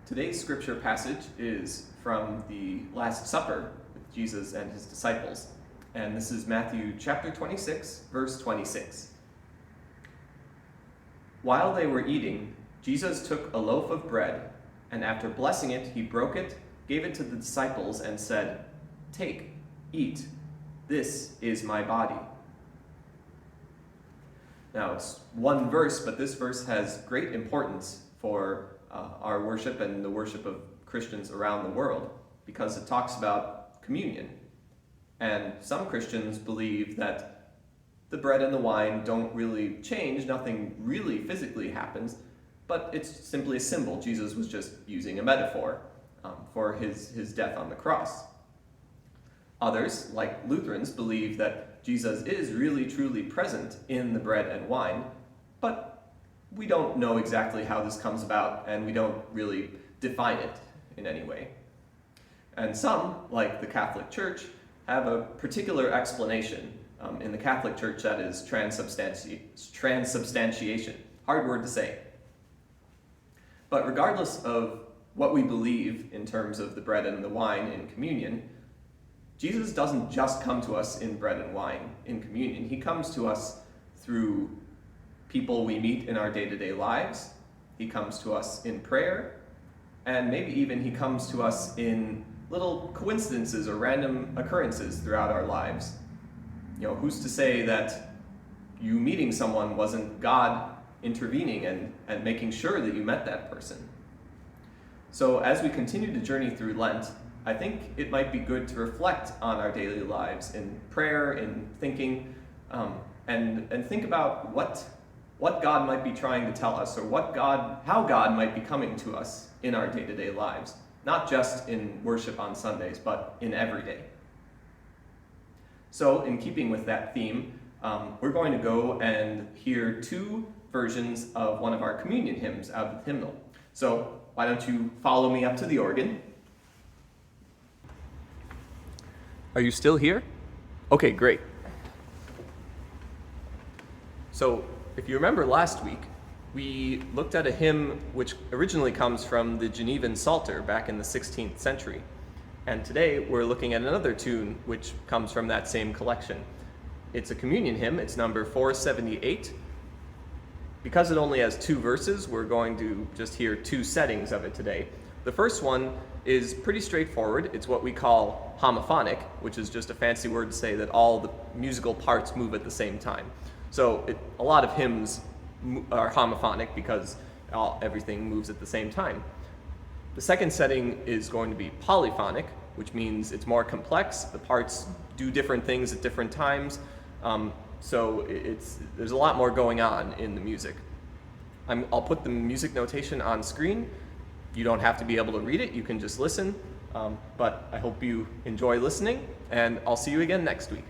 Today's scripture passage is from the Last Supper with Jesus and his disciples, and this is Matthew chapter 26, verse 26. While they were eating, Jesus took a loaf of bread, and after blessing it, he broke it, gave it to the disciples, and said, "Take, eat, this is my body." Now, it's one verse, but this verse has great importance for our worship and the worship of Christians around the world, because it talks about communion. And some Christians believe that the bread and the wine don't really change, nothing really physically happens, but it's simply a symbol. Jesus was just using a metaphor for his death on the cross. Others, like Lutherans, believe that Jesus is really truly present in the bread and wine, but we don't know exactly how this comes about, and we don't really define it in any way. And some, like the Catholic Church, have a particular explanation. In the Catholic Church, that is transubstantiation. Hard word to say. But regardless of what we believe in terms of the bread and the wine in communion, Jesus doesn't just come to us in bread and wine in communion. He comes to us through people we meet in our day-to-day lives. He comes to us in prayer, and maybe even he comes to us in little coincidences or random occurrences throughout our lives. You know, who's to say that you meeting someone wasn't God intervening and making sure that you met that person? So as we continue to journey through Lent, I think it might be good to reflect on our daily lives in prayer, in thinking, and think about what God might be trying to tell us, or how God might be coming to us in our day-to-day lives, not just in worship on Sundays, but in every day. So in keeping with that theme, we're going to go and hear two versions of one of our communion hymns out of the hymnal. So why don't you follow me up to the organ? Are you still here? Okay, great. So if you remember last week, we looked at a hymn which originally comes from the Genevan Psalter back in the 16th century. And today we're looking at another tune which comes from that same collection. It's a communion hymn, it's number 478. Because it only has two verses, we're going to just hear two settings of it today. The first one is pretty straightforward. It's what we call homophonic, which is just a fancy word to say that all the musical parts move at the same time. So a lot of hymns are homophonic because everything moves at the same time. The second setting is going to be polyphonic, which means it's more complex. The parts do different things at different times. So there's a lot more going on in the music. I'll put the music notation on screen. You don't have to be able to read it. You can just listen. But I hope you enjoy listening, and I'll see you again next week.